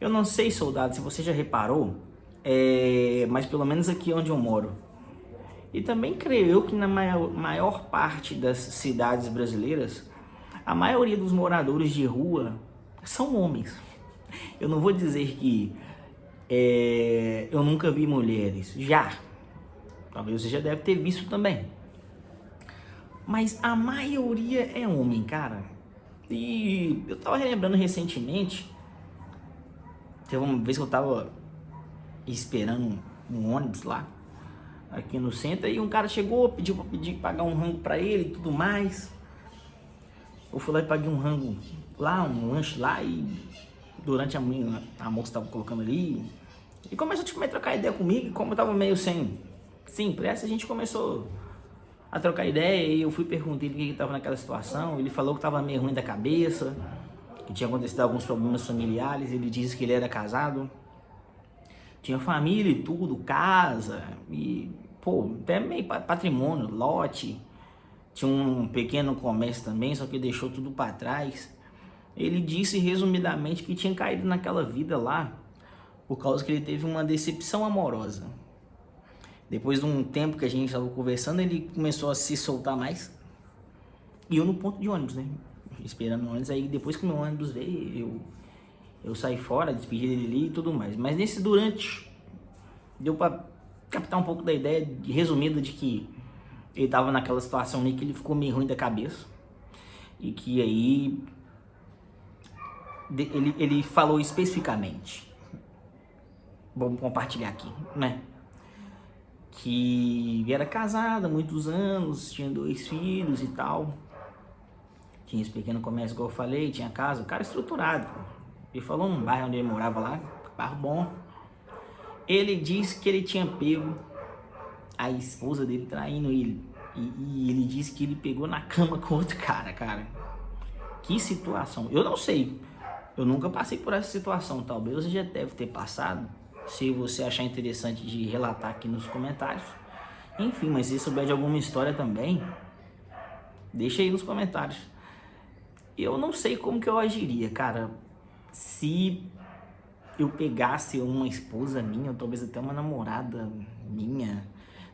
Eu não sei, soldado, se você já reparou, mas pelo menos aqui onde eu moro, e também creio eu que na maior parte das cidades brasileiras, a maioria dos moradores de rua são homens. Eu não vou dizer que eu nunca vi mulheres, já. Talvez você já deve ter visto também. Mas a maioria é homem, cara. E eu tava relembrando recentemente, teve uma vez que eu tava esperando um ônibus lá, aqui no centro, e um cara chegou, pediu pra pagar um rango pra ele e tudo mais. Eu fui lá e paguei um rango lá, um lanche lá, e durante a moça tava colocando ali, e começou a trocar ideia comigo, e como eu tava meio sem pressa, a gente começou a trocar ideia, e eu fui perguntar ele o que estava naquela situação. Ele falou que estava meio ruim da cabeça, que tinha acontecido alguns problemas familiares. Ele disse que ele era casado, tinha família e tudo, casa, e pô, até meio patrimônio, lote, tinha um pequeno comércio também, só que deixou tudo para trás. Ele disse resumidamente que tinha caído naquela vida lá por causa que ele teve uma decepção amorosa. Depois de um tempo que a gente estava conversando, ele começou a se soltar mais. E eu no ponto de ônibus, né? Esperando o ônibus. Aí depois que o meu ônibus veio, eu saí fora, despedi dele ali e tudo mais. Mas durante, deu pra captar um pouco da ideia resumida de que ele tava naquela situação ali que ele ficou meio ruim da cabeça. E que aí ele falou especificamente. Vamos compartilhar aqui, né? Que era casada há muitos anos, tinha 2 filhos e tal, tinha esse pequeno comércio, igual eu falei, tinha casa, o cara estruturado. Ele falou num bairro onde ele morava lá, bairro bom. Ele disse que ele tinha pego a esposa dele traindo ele, e ele disse que ele pegou na cama com outro cara. Que situação, eu não sei, eu nunca passei por essa situação, talvez você já deve ter passado. Se você achar interessante de relatar aqui nos comentários. Enfim, mas se souber de alguma história também, deixa aí nos comentários. Eu não sei como que eu agiria, cara, se eu pegasse uma esposa minha, ou talvez até uma namorada minha,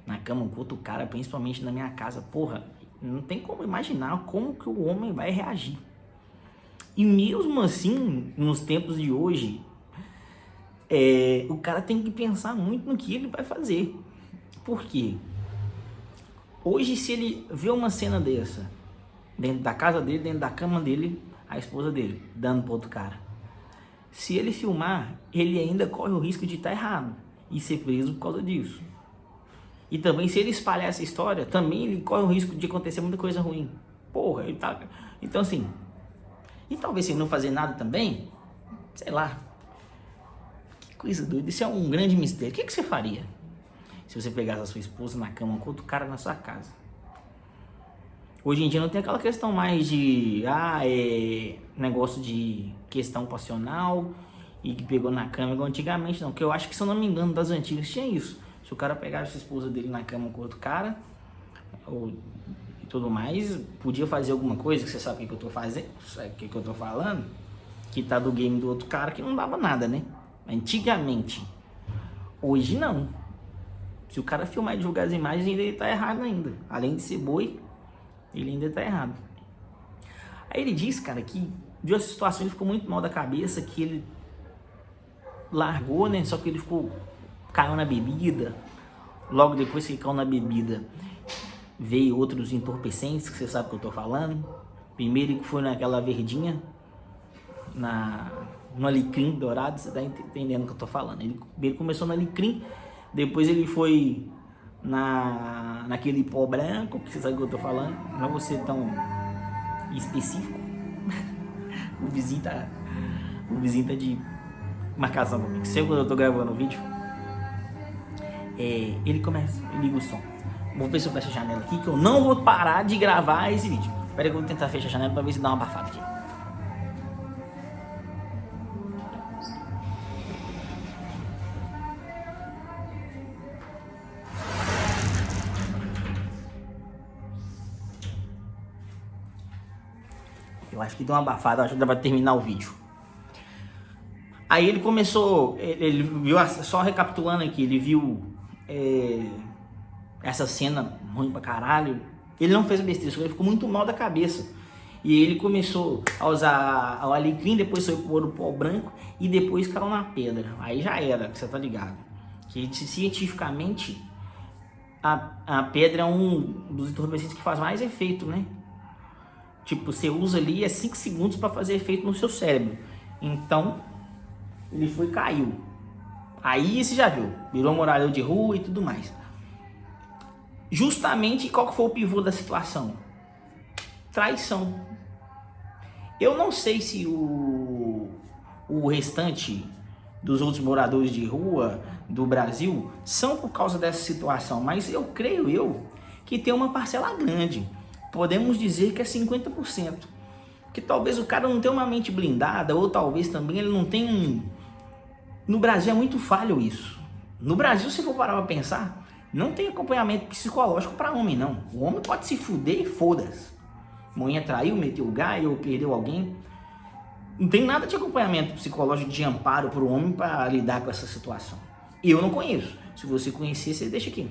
na cama com outro cara, principalmente na minha casa. Porra, não tem como imaginar como que o homem vai reagir. E mesmo assim, nos tempos de hoje, o cara tem que pensar muito no que ele vai fazer. Por quê? Hoje, se ele vê uma cena dessa, dentro da casa dele, dentro da cama dele, a esposa dele, dando pro outro cara, se ele filmar, ele ainda corre o risco de estar errado e ser preso por causa disso. E também, se ele espalhar essa história, também ele corre o risco de acontecer muita coisa ruim. Porra, ele tá... Então, assim... E talvez se ele não fazer nada também, sei lá, coisa doida, isso é um grande mistério. O que você faria se você pegasse a sua esposa na cama com outro cara na sua casa? Hoje em dia não tem aquela questão mais de negócio de questão passional e que pegou na cama igual antigamente, não. Que eu acho que, se eu não me engano, das antigas tinha isso. Se o cara pegasse a esposa dele na cama com outro cara e tudo mais, podia fazer alguma coisa, que você sabe o que eu tô fazendo, sabe o que eu tô falando, que tá do game do outro cara, que não dava nada, né? Antigamente. Hoje não. Se o cara filmar e divulgar as imagens, ele tá errado ainda. Além de ser boi, ele ainda tá errado. Aí ele diz, cara, que viu essa situação, ele ficou muito mal da cabeça, que ele largou, né? Só que ele caiu na bebida. Logo depois que ele caiu na bebida, veio outros entorpecentes, que você sabe o que eu tô falando. Primeiro que foi naquela verdinha, no alecrim dourado, você tá entendendo o que eu tô falando. Ele começou no alecrim, depois ele foi naquele pó branco, que você sabe o que eu tô falando. Não é você tão específico. O vizinho tá de marcação comigo. Sempre quando eu tô gravando o vídeo, ele liga o som. Vou ver se eu fecho a janela aqui, que eu não vou parar de gravar esse vídeo. Espera aí que eu vou tentar fechar a janela pra ver se dá uma abafada aqui. Eu acho que deu uma abafada, acho que dá pra terminar o vídeo. Aí ele começou, ele viu, só recapitulando aqui, ele viu essa cena ruim pra caralho. Ele não fez besteira, ele ficou muito mal da cabeça. E ele começou a usar o alecrim, depois foi pôr o pó branco e depois caiu na pedra. Aí já era, você tá ligado? Que cientificamente a pedra é um dos entorpecentes que faz mais efeito, né? Tipo, você usa ali 5 segundos para fazer efeito no seu cérebro. Então, ele foi e caiu. Aí você já viu, virou morador de rua e tudo mais. Justamente qual que foi o pivô da situação? Traição. Eu não sei se o restante dos outros moradores de rua do Brasil são por causa dessa situação, mas eu creio que tem uma parcela grande. Podemos dizer que é 50%. Que talvez o cara não tenha uma mente blindada, ou talvez também ele não tenha um... No Brasil é muito falho isso. No Brasil, se for parar pra pensar, não tem acompanhamento psicológico para homem, não. O homem pode se fuder e foda-se. Mulher traiu, meteu o gaio ou perdeu alguém. Não tem nada de acompanhamento psicológico de amparo para o homem para lidar com essa situação. Eu não conheço. Se você conhecer, você deixa aqui.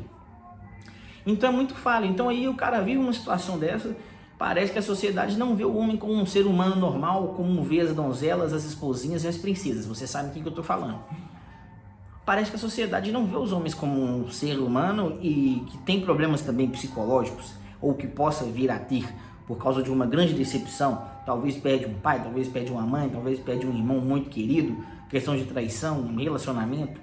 Então é muito falho. Então aí o cara vive uma situação dessa, parece que a sociedade não vê o homem como um ser humano normal, como vê as donzelas, as esposinhas e as princesas. Você sabe o que eu estou falando. Parece que a sociedade não vê os homens como um ser humano e que tem problemas também psicológicos, ou que possa vir a ter por causa de uma grande decepção. Talvez perde um pai, talvez perde uma mãe, talvez perde um irmão muito querido, questão de traição, um relacionamento.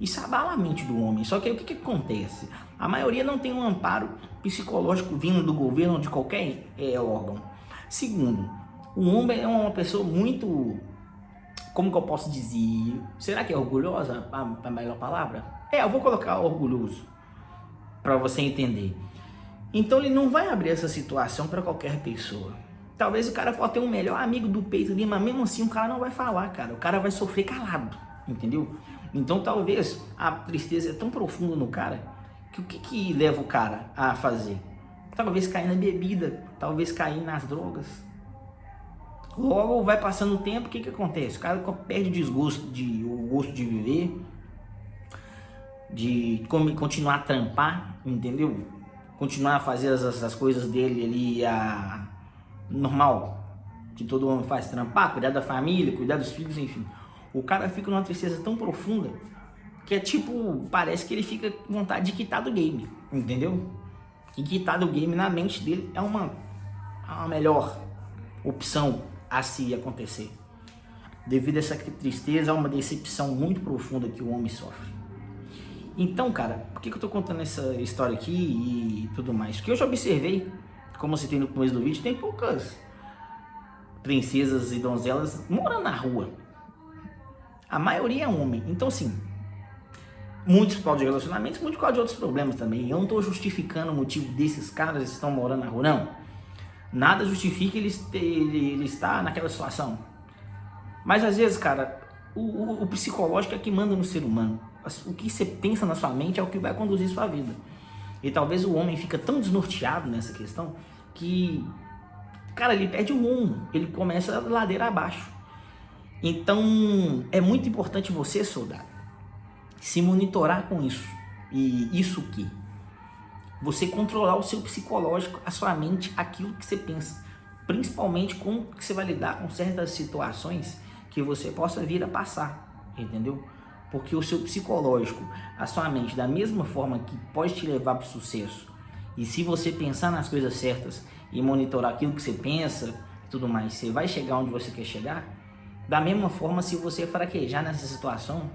Isso abala a mente do homem. Só que aí o que acontece? A maioria não tem um amparo psicológico vindo do governo ou de qualquer órgão. Segundo, o homem é uma pessoa muito... Como que eu posso dizer? Será que é orgulhosa a melhor palavra? Eu vou colocar orgulhoso para você entender. Então ele não vai abrir essa situação para qualquer pessoa. Talvez o cara pode ter um melhor amigo do peito ali, mas mesmo assim o cara não vai falar, cara. O cara vai sofrer calado, entendeu? Então talvez a tristeza é tão profunda no cara que o que leva o cara a fazer? Talvez cair na bebida, talvez cair nas drogas. Logo vai passando o tempo, o que acontece? O cara perde o gosto de viver, de continuar a trampar, entendeu? Continuar a fazer as coisas dele ali normal, que todo homem faz, trampar, cuidar da família, cuidar dos filhos, enfim. O cara fica numa tristeza tão profunda que é tipo, parece que ele fica com vontade de quitar do game, entendeu? E quitar do game na mente dele é uma melhor opção a se acontecer. Devido a essa tristeza, é uma decepção muito profunda que o homem sofre. Então, cara, por que eu tô contando essa história aqui e tudo mais? Porque eu já observei, como você tem no começo do vídeo, tem poucas princesas e donzelas morando na rua. A maioria é homem. Então, assim, muitos por causa de relacionamentos, muitos por causa de outros problemas também. Eu não tô justificando o motivo desses caras que estão morando na rua, não. Nada justifica ele estar naquela situação. Mas às vezes, cara, o psicológico é que manda no ser humano. O que você pensa na sua mente é o que vai conduzir sua vida. E talvez o homem fica tão desnorteado nessa questão que, cara, ele perde o rumo. Ele começa a ladeira abaixo. Então, é muito importante você, soldado, se monitorar com isso. E isso o quê? Você controlar o seu psicológico, a sua mente, aquilo que você pensa. Principalmente como que você vai lidar com certas situações que você possa vir a passar, entendeu? Porque o seu psicológico, a sua mente, da mesma forma que pode te levar para o sucesso, e se você pensar nas coisas certas e monitorar aquilo que você pensa e tudo mais, você vai chegar onde você quer chegar. Da mesma forma, se você fraquejar nessa situação,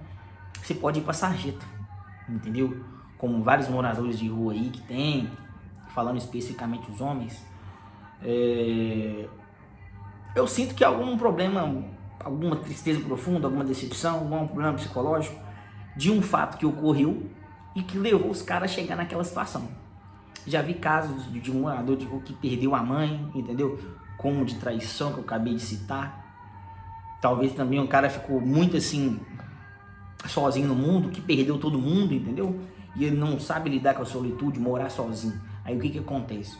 você pode ir para sarjeta, entendeu? Como vários moradores de rua aí que tem, falando especificamente os homens, eu sinto que algum problema, alguma tristeza profunda, alguma decepção, algum problema psicológico de um fato que ocorreu e que levou os caras a chegar naquela situação. Já vi casos de um morador de rua que perdeu a mãe, entendeu? Como de traição que eu acabei de citar. Talvez também um cara ficou muito assim, sozinho no mundo, que perdeu todo mundo, entendeu? E ele não sabe lidar com a solitude, morar sozinho. Aí o que acontece?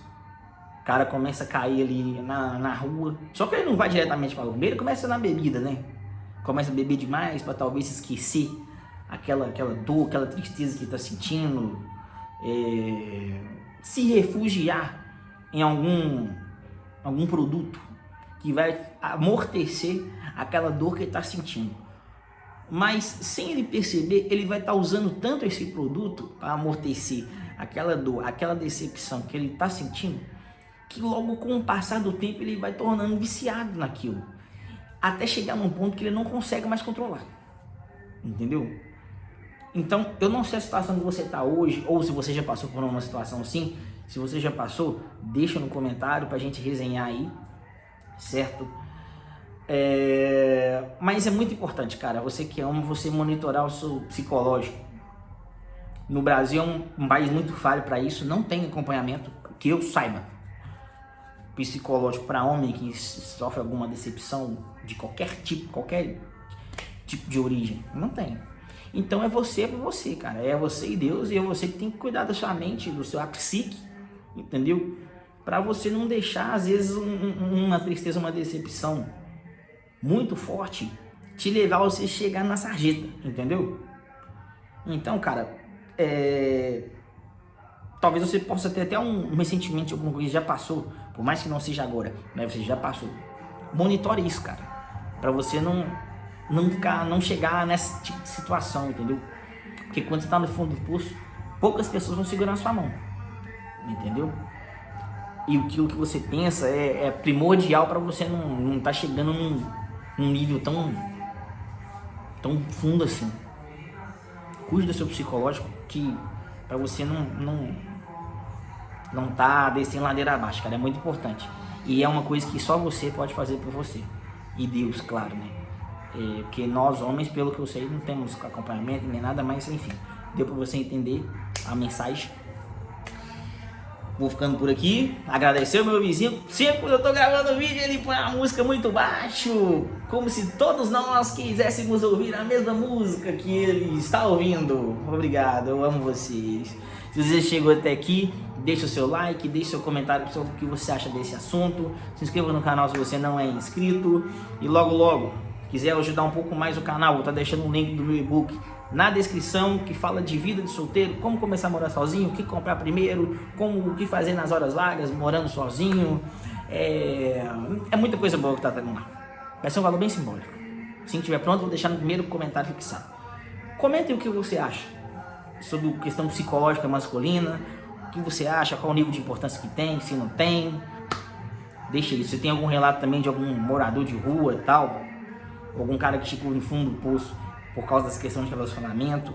O cara começa a cair ali na rua. Só que ele não vai diretamente para o bombeiro, ele começa na bebida, né? começa a beber demais para talvez esquecer aquela dor, aquela tristeza que está sentindo, se refugiar em algum produto que vai amortecer aquela dor que ele está sentindo. Mas sem ele perceber, ele vai estar usando tanto esse produto para amortecer aquela dor, aquela decepção que ele está sentindo, que logo com o passar do tempo ele vai tornando viciado naquilo, até chegar num ponto que ele não consegue mais controlar, entendeu? Então, eu não sei a situação que você está hoje, ou se você já passou por uma situação assim. Se você já passou, deixa no comentário para a gente resenhar aí, certo? Mas é muito importante, cara, você que ama, você monitorar o seu psicológico. No Brasil é um país muito falho para isso, não tem acompanhamento, que eu saiba, psicológico para homem que sofre alguma decepção de qualquer tipo de origem, não tem. Então é você por você, cara, é você e Deus, e é você que tem que cuidar da sua mente, do seu psique, entendeu? Para você não deixar, às vezes, uma tristeza, uma decepção muito forte te levar a você chegar na sarjeta, entendeu? Então, cara, talvez você possa ter até um ressentimento de alguma coisa que já passou, por mais que não seja agora, né? Você já passou. Monitore isso, cara, para você não chegar nesse tipo de situação, entendeu? Porque quando você tá no fundo do poço, poucas pessoas vão segurar a sua mão, entendeu? E aquilo que você pensa é primordial para você não tá chegando num nível tão fundo assim. Cuide do seu psicológico, que para você não tá descendo ladeira abaixo, cara, é muito importante. E é uma coisa que só você pode fazer por você. E Deus, claro, né? Porque nós homens, pelo que eu sei, não temos acompanhamento nem nada, mas enfim, deu para você entender a mensagem. Vou ficando por aqui, agradecer o meu vizinho. Sempre quando eu tô gravando o vídeo, ele põe a música muito baixo, como se todos nós quiséssemos ouvir a mesma música que ele está ouvindo. Obrigado, eu amo vocês. Se você chegou até aqui, deixa o seu like, deixa o seu comentário sobre o que você acha desse assunto. Se inscreva no canal se você não é inscrito. E logo, quiser ajudar um pouco mais o canal, vou estar deixando um link do meu e-book na descrição, que fala de vida de solteiro, como começar a morar sozinho, o que comprar primeiro, o que fazer nas horas vagas, morando sozinho. É muita coisa boa que tá tendo lá. Vai ser um valor bem simbólico. Assim que estiver pronto, vou deixar no primeiro comentário fixado. Comentem o que você acha sobre a questão psicológica masculina, o que você acha, qual o nível de importância que tem, se não tem. Deixa aí, se tem algum relato também de algum morador de rua e tal, algum cara que ficou no fundo do poço por causa das questões de relacionamento,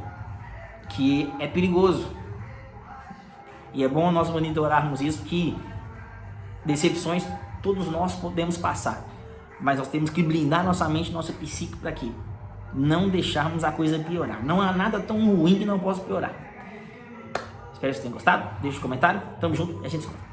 que é perigoso. E é bom nós monitorarmos isso, que decepções todos nós podemos passar, mas nós temos que blindar nossa mente, nossa psique, para quê? Não deixarmos a coisa piorar. Não há nada tão ruim que não possa piorar. Espero que vocês tenham gostado. Deixa um comentário. Tamo junto e a gente se vê.